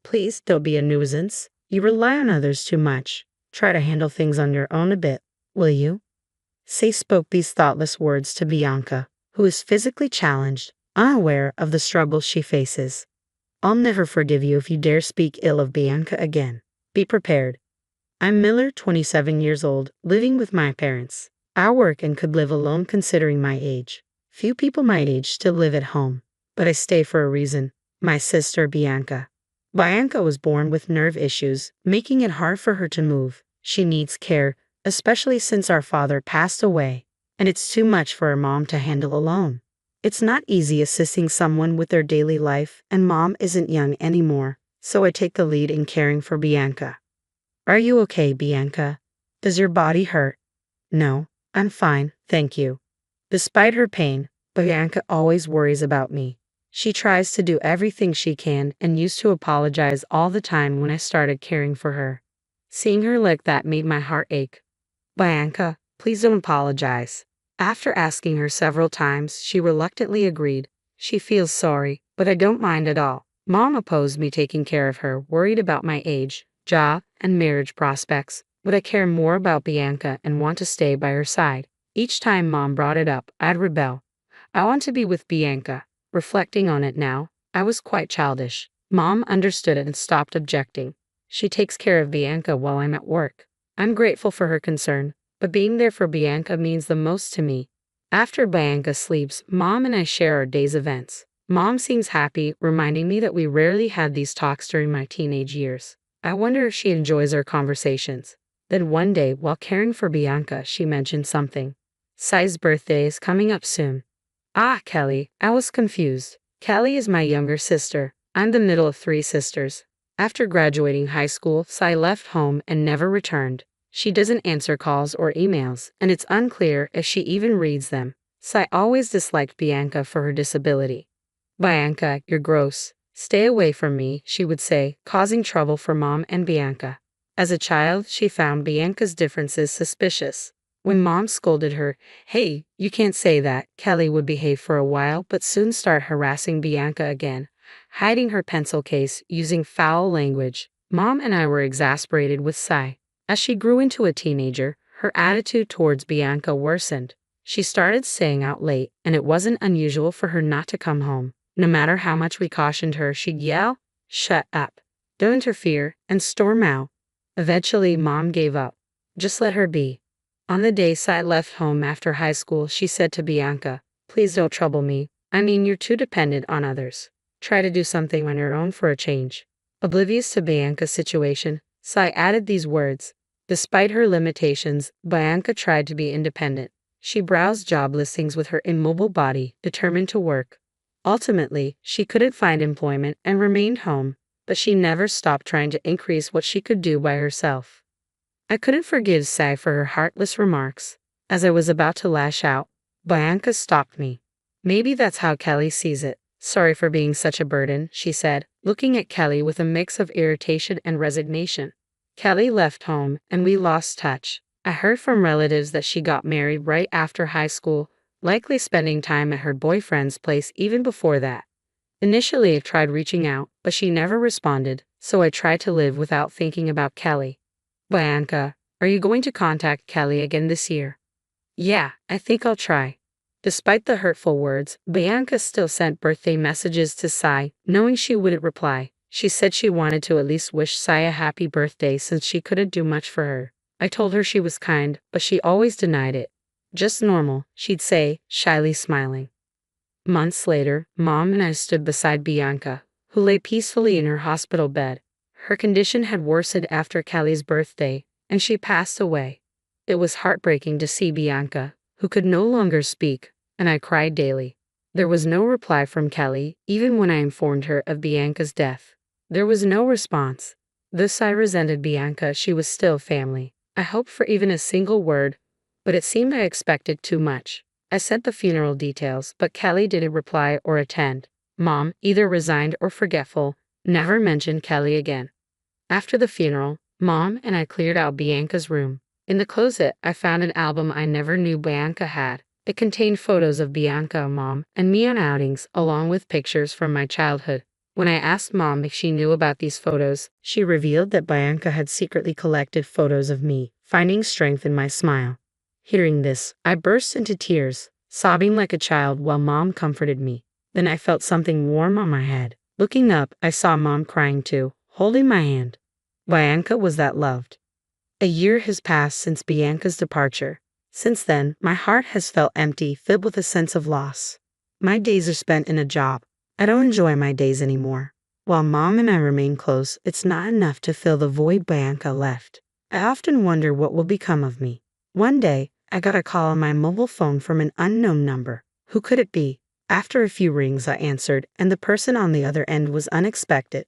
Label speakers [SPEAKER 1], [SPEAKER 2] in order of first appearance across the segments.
[SPEAKER 1] Please don't be a nuisance. You rely on others too much. Try to handle things on your own a bit, will you? Say spoke these thoughtless words to Bianca, who is physically challenged, unaware of the struggles she faces. I'll never forgive you if you dare speak ill of Bianca again. Be prepared. I'm Miller, 27 years old, living with my parents. I work and could live alone considering my age. Few people my age still live at home, but I stay for a reason. My sister, Bianca. Bianca was born with nerve issues, making it hard for her to move. She needs care, especially since our father passed away, and it's too much for her mom to handle alone. It's not easy assisting someone with their daily life, and mom isn't young anymore, so I take the lead in caring for Bianca. Are you okay, Bianca? Does your body hurt? No, I'm fine, thank you. Despite her pain, Bianca always worries about me. She tries to do everything she can and used to apologize all the time when I started caring for her. Seeing her like that made my heart ache. Bianca, please don't apologize. After asking her several times, she reluctantly agreed. She feels sorry, but I don't mind at all. Mom opposed me taking care of her, worried about my age, job, and marriage prospects, but I care more about Bianca and want to stay by her side. Each time Mom brought it up, I'd rebel. I want to be with Bianca. Reflecting on it now, I was quite childish. Mom understood it and stopped objecting. She takes care of Bianca while I'm at work. I'm grateful for her concern, but being there for Bianca means the most to me. After Bianca sleeps, Mom and I share our day's events. Mom seems happy, reminding me that we rarely had these talks during my teenage years. I wonder if she enjoys our conversations. Then one day, while caring for Bianca, she mentioned something. Sai's birthday is coming up soon. Ah, Kelly, I was confused. Kelly is my younger sister. I'm the middle of 3 sisters. After graduating high school, Sai left home and never returned. She doesn't answer calls or emails, and it's unclear if she even reads them. Sai always disliked Bianca for her disability. Bianca, you're gross. Stay away from me, she would say, causing trouble for Mom and Bianca. As a child, she found Bianca's differences suspicious. When Mom scolded her, "Hey, you can't say that," Kelly would behave for a while but soon start harassing Bianca again, hiding her pencil case, using foul language. Mom and I were exasperated with Sai. As she grew into a teenager, her attitude towards Bianca worsened. She started staying out late, and it wasn't unusual for her not to come home. No matter how much we cautioned her, she'd yell, "Shut up, don't interfere," and storm out. Eventually, Mom gave up. Just let her be. On the day Sai left home after high school, she said to Bianca, "Please don't trouble me. I mean, you're too dependent on others. Try to do something on your own for a change." Oblivious to Bianca's situation, Sai added these words. Despite her limitations, Bianca tried to be independent. She browsed job listings with her immobile body, determined to work. Ultimately, she couldn't find employment and remained home, but she never stopped trying to increase what she could do by herself. I couldn't forgive Sai for her heartless remarks. As I was about to lash out, Bianca stopped me. "Maybe that's how Kelly sees it. Sorry for being such a burden," she said, looking at Kelly with a mix of irritation and resignation. Kelly left home, and we lost touch. I heard from relatives that she got married right after high school, likely spending time at her boyfriend's place even before that. Initially, I tried reaching out, but she never responded, so I tried to live without thinking about Kelly. Bianca, are you going to contact Kelly again this year? Yeah, I think I'll try. Despite the hurtful words, Bianca still sent birthday messages to Sai, knowing she wouldn't reply. She said she wanted to at least wish Sai a happy birthday since she couldn't do much for her. I told her she was kind, but she always denied it. "Just normal," she'd say, shyly smiling. Months later, Mom and I stood beside Bianca, who lay peacefully in her hospital bed. Her condition had worsened after Kelly's birthday, and she passed away. It was heartbreaking to see Bianca, who could no longer speak, and I cried daily. There was no reply from Kelly, even when I informed her of Bianca's death. There was no response. Thus I resented Bianca. She was still family. I hoped for even a single word, but it seemed I expected too much. I sent the funeral details, but Kelly didn't reply or attend. Mom, either resigned or forgetful, never mentioned Kelly again. After the funeral, Mom and I cleared out Bianca's room. In the closet, I found an album I never knew Bianca had. It contained photos of Bianca, Mom, and me on outings, along with pictures from my childhood. When I asked Mom if she knew about these photos, she revealed that Bianca had secretly collected photos of me, finding strength in my smile. Hearing this, I burst into tears, sobbing like a child while Mom comforted me. Then I felt something warm on my head. Looking up, I saw Mom crying too, holding my hand. Bianca was that loved. A year has passed since Bianca's departure. Since then, my heart has felt empty, filled with a sense of loss. My days are spent in a job. I don't enjoy my days anymore. While Mom and I remain close, it's not enough to fill the void Bianca left. I often wonder what will become of me. One day, I got a call on my mobile phone from an unknown number. Who could it be? After a few rings, I answered, and the person on the other end was unexpected.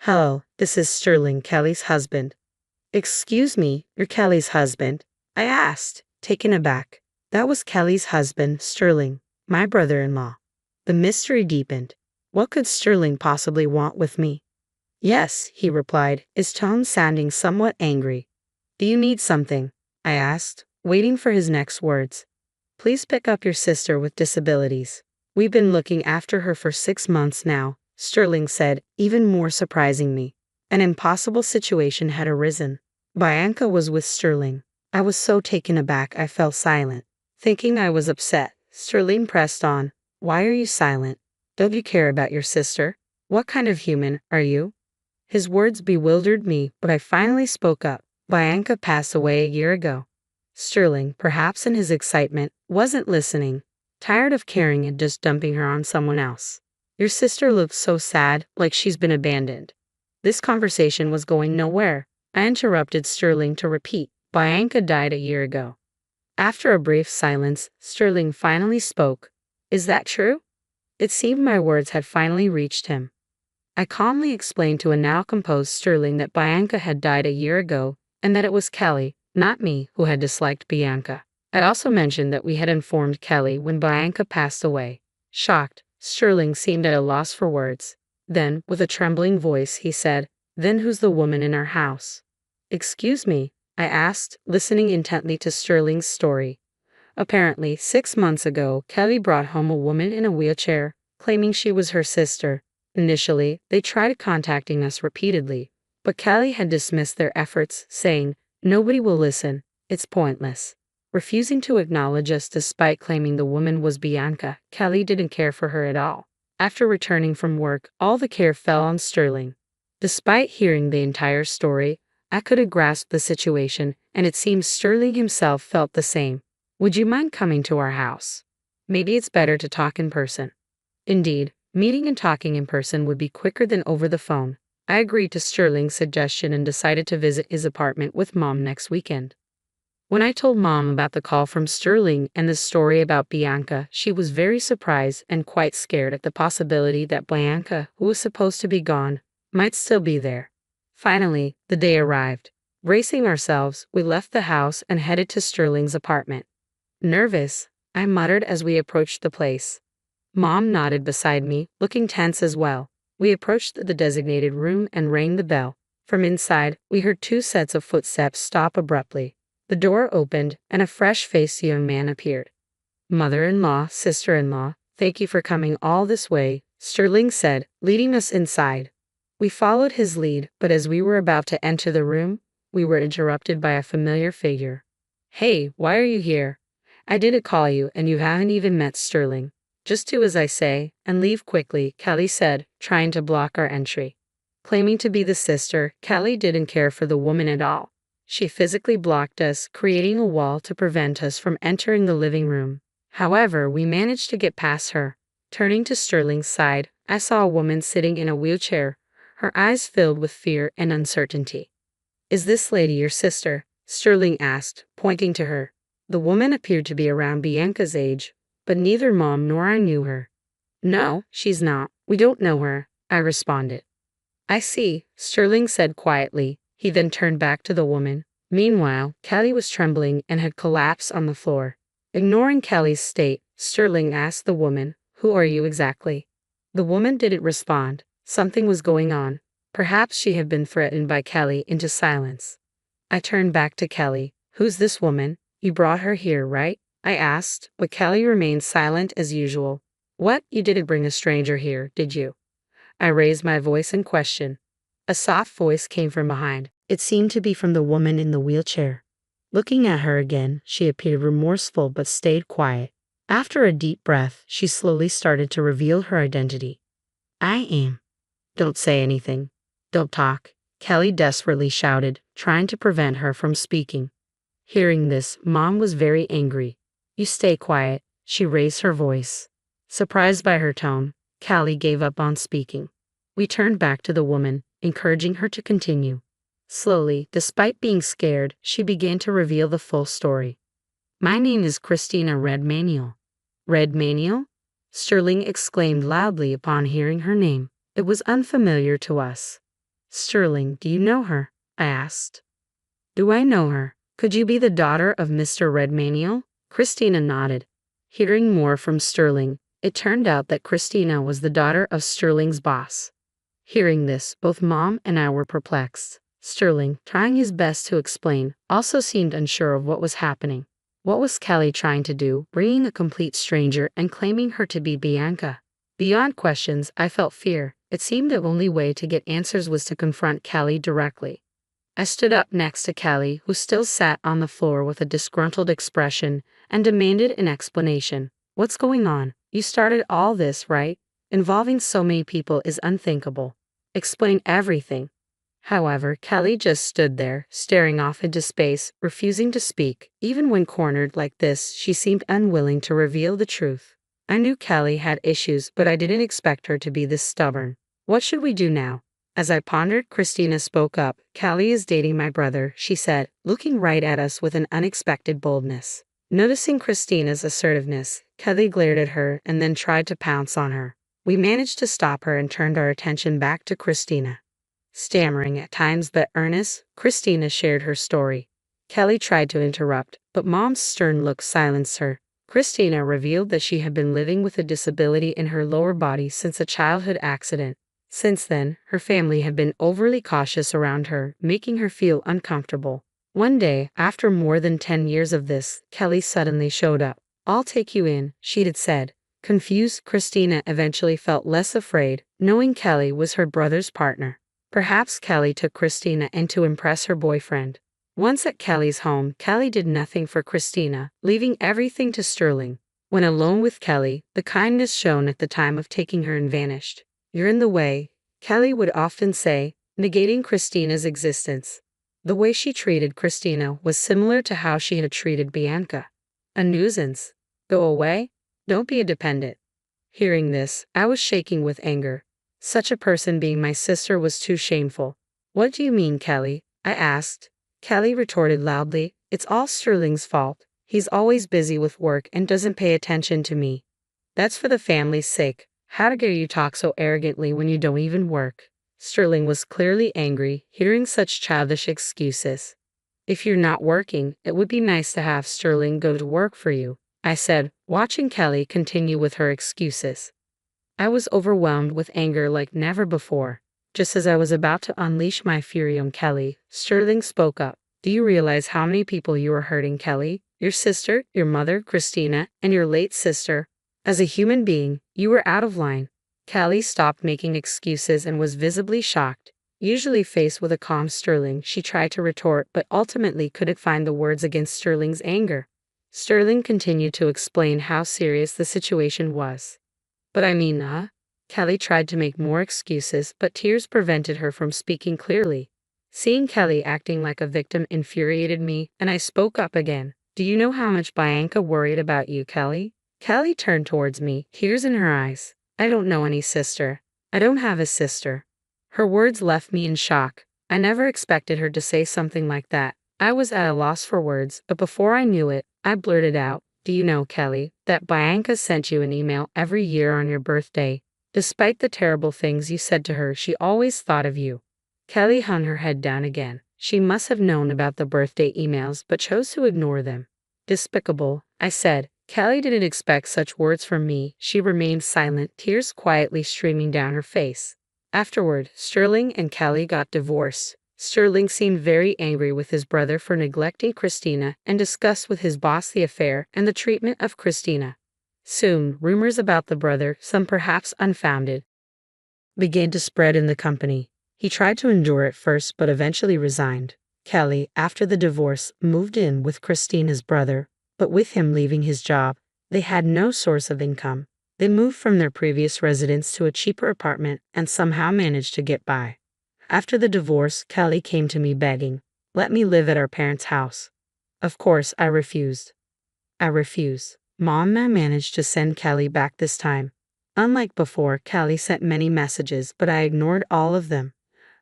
[SPEAKER 1] Hello, this is Sterling, Kelly's husband. Excuse me, you're Kelly's husband? I asked, taken aback. That was Kelly's husband, Sterling, my brother-in-law. The mystery deepened. What could Sterling possibly want with me? Yes, he replied, his tone sounding somewhat angry. Do you need something? I asked, waiting for his next words. Please pick up your sister with disabilities. We've been looking after her for 6 months now, Sterling said, even more surprising me. An impossible situation had arisen. Bianca was with Sterling. I was so taken aback I fell silent. Thinking I was upset, Sterling pressed on. Why are you silent? Don't you care about your sister? What kind of human are you? His words bewildered me, but I finally spoke up. Bianca passed away a year ago. Sterling, perhaps in his excitement, wasn't listening. Tired of caring and just dumping her on someone else. Your sister looks so sad, like she's been abandoned. This conversation was going nowhere. I interrupted Sterling to repeat. Bianca died a year ago. After a brief silence, Sterling finally spoke. Is that true? It seemed my words had finally reached him. I calmly explained to a now composed Sterling that Bianca had died a year ago, and that it was Kelly, not me, who had disliked Bianca. I also mentioned that we had informed Kelly when Bianca passed away. Shocked, Sterling seemed at a loss for words. Then, with a trembling voice, he said, Then who's the woman in our house? Excuse me, I asked, listening intently to Sterling's story. Apparently, 6 months ago, Kelly brought home a woman in a wheelchair, claiming she was her sister. Initially, they tried contacting us repeatedly, but Kelly had dismissed their efforts, saying, Nobody will listen, it's pointless. Refusing to acknowledge us despite claiming the woman was Bianca, Kelly didn't care for her at all. After returning from work, all the care fell on Sterling. Despite hearing the entire story, I could have grasped the situation, and it seems Sterling himself felt the same. Would you mind coming to our house? Maybe it's better to talk in person. Indeed, meeting and talking in person would be quicker than over the phone. I agreed to Sterling's suggestion and decided to visit his apartment with Mom next weekend. When I told Mom about the call from Sterling and the story about Bianca, she was very surprised and quite scared at the possibility that Bianca, who was supposed to be gone, might still be there. Finally, the day arrived. Bracing ourselves, we left the house and headed to Sterling's apartment. Nervous, I muttered as we approached the place. Mom nodded beside me, looking tense as well. We approached the designated room and rang the bell. From inside, we heard 2 sets of footsteps stop abruptly. The door opened, and a fresh-faced young man appeared. Mother-in-law, sister-in-law, thank you for coming all this way, Sterling said, leading us inside. We followed his lead, but as we were about to enter the room, we were interrupted by a familiar figure. Hey, why are you here? I didn't call you, and you haven't even met Sterling. Just do as I say, and leave quickly, Kelly said, trying to block our entry. Claiming to be the sister, Kelly didn't care for the woman at all. She physically blocked us, creating a wall to prevent us from entering the living room. However, we managed to get past her. Turning to Sterling's side, I saw a woman sitting in a wheelchair, her eyes filled with fear and uncertainty. Is this lady your sister? Sterling asked, pointing to her. The woman appeared to be around Bianca's age, but neither Mom nor I knew her. No, she's not. We don't know her, I responded. I see, Sterling said quietly. He then turned back to the woman. Meanwhile, Kelly was trembling and had collapsed on the floor. Ignoring Kelly's state, Sterling asked the woman, Who are you exactly? The woman didn't respond. Something was going on. Perhaps she had been threatened by Kelly into silence. I turned back to Kelly. Who's this woman? You brought her here, right? I asked, but Kelly remained silent as usual. What? You didn't bring a stranger here, did you? I raised my voice in question. A soft voice came from behind. It seemed to be from the woman in the wheelchair. Looking at her again, she appeared remorseful but stayed quiet. After a deep breath, she slowly started to reveal her identity. I am. Don't say anything. Don't talk, Kelly desperately shouted, trying to prevent her from speaking. Hearing this, Mom was very angry. You stay quiet, she raised her voice. Surprised by her tone, Callie gave up on speaking. We turned back to the woman, encouraging her to continue. Slowly, despite being scared, she began to reveal the full story. My name is Christina Redmanuel. Redmanuel? Sterling exclaimed loudly upon hearing her name. It was unfamiliar to us. Sterling, do you know her? I asked. Do I know her? Could you be the daughter of Mr. Redmanuel? Christina nodded. Hearing more from Sterling, it turned out that Christina was the daughter of Sterling's boss. Hearing this, both Mom and I were perplexed. Sterling, trying his best to explain, also seemed unsure of what was happening. What was Kelly trying to do, bringing a complete stranger and claiming her to be Bianca? Beyond questions, I felt fear. It seemed the only way to get answers was to confront Kelly directly. I stood up next to Kelly, who still sat on the floor with a disgruntled expression, and demanded an explanation. What's going on? You started all this, right? Involving so many people is unthinkable. Explain everything. However, Kelly just stood there, staring off into space, refusing to speak. Even when cornered like this, she seemed unwilling to reveal the truth. I knew Kelly had issues, but I didn't expect her to be this stubborn. What should we do now? As I pondered, Christina spoke up. Kelly is dating my brother, she said, looking right at us with an unexpected boldness. Noticing Christina's assertiveness, Kelly glared at her and then tried to pounce on her. We managed to stop her and turned our attention back to Christina. Stammering at times but earnest, Christina shared her story. Kelly tried to interrupt, but Mom's stern look silenced her. Christina revealed that she had been living with a disability in her lower body since a childhood accident. Since then, her family had been overly cautious around her, making her feel uncomfortable. One day, after more than 10 years of this, Kelly suddenly showed up. I'll take you in, she had said. Confused, Christina eventually felt less afraid, knowing Kelly was her brother's partner. Perhaps Kelly took Christina in to impress her boyfriend. Once at Kelly's home, Kelly did nothing for Christina, leaving everything to Sterling. When alone with Kelly, the kindness shown at the time of taking her in vanished. You're in the way, Kelly would often say, negating Christina's existence. The way she treated Christina was similar to how she had treated Bianca. A nuisance. Go away? Don't be a dependent. Hearing this, I was shaking with anger. Such a person being my sister was too shameful. What do you mean, Kelly? I asked. Kelly retorted loudly, it's all Sterling's fault. He's always busy with work and doesn't pay attention to me. That's for the family's sake. How dare you talk so arrogantly when you don't even work? Sterling was clearly angry, hearing such childish excuses. If you're not working, it would be nice to have Sterling go to work for you, I said, watching Kelly continue with her excuses. I was overwhelmed with anger like never before. Just as I was about to unleash my fury on Kelly, Sterling spoke up. Do you realize how many people you are hurting, Kelly? Your sister, your mother, Christina, and your late sister. As a human being, you were out of line. Kelly stopped making excuses and was visibly shocked. Usually faced with a calm Sterling, she tried to retort but ultimately couldn't find the words against Sterling's anger. Sterling continued to explain how serious the situation was. But I mean, Kelly tried to make more excuses, but tears prevented her from speaking clearly. Seeing Kelly acting like a victim infuriated me, and I spoke up again. Do you know how much Bianca worried about you, Kelly? Kelly turned towards me, tears in her eyes. I don't know any sister. I don't have a sister. Her words left me in shock. I never expected her to say something like that. I was at a loss for words, but before I knew it, I blurted out, do you know, Kelly, that Bianca sent you an email every year on your birthday? Despite the terrible things you said to her, she always thought of you. Kelly hung her head down again. She must have known about the birthday emails but chose to ignore them. Despicable, I said. Kelly didn't expect such words from me. She remained silent, tears quietly streaming down her face. Afterward, Sterling and Kelly got divorced. Sterling seemed very angry with his brother for neglecting Christina and discussed with his boss the affair and the treatment of Christina. Soon, rumors about the brother, some perhaps unfounded, began to spread in the company. He tried to endure it first but eventually resigned. Kelly, after the divorce, moved in with Christina's brother, but with him leaving his job, they had no source of income. They moved from their previous residence to a cheaper apartment and somehow managed to get by. After the divorce, Kelly came to me begging, "Let me live at our parents' house." Of course, I refused. Mom managed to send Kelly back this time. Unlike before, Kelly sent many messages, but I ignored all of them.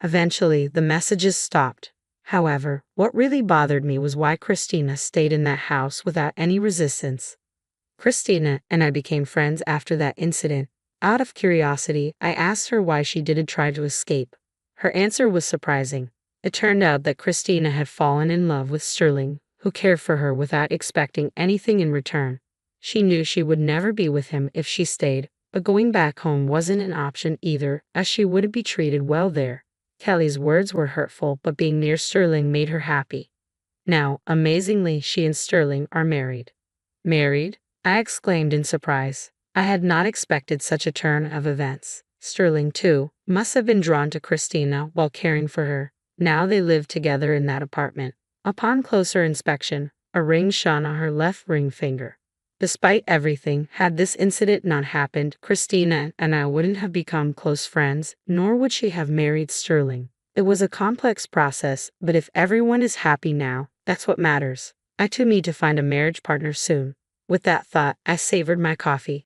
[SPEAKER 1] Eventually, the messages stopped. However, what really bothered me was why Christina stayed in that house without any resistance. Christina and I became friends after that incident. Out of curiosity, I asked her why she didn't try to escape. Her answer was surprising. It turned out that Christina had fallen in love with Sterling, who cared for her without expecting anything in return. She knew she would never be with him if she stayed, but going back home wasn't an option either, as she wouldn't be treated well there. Kelly's words were hurtful, but being near Sterling made her happy. Now, amazingly, she and Sterling are married. Married? I exclaimed in surprise. I had not expected such a turn of events. Sterling, too, must have been drawn to Christina while caring for her. Now they lived together in that apartment. Upon closer inspection, a ring shone on her left ring finger. Despite everything, had this incident not happened, Christina and I wouldn't have become close friends, nor would she have married Sterling. It was a complex process, but if everyone is happy now, that's what matters. I too need to find a marriage partner soon. With that thought, I savored my coffee.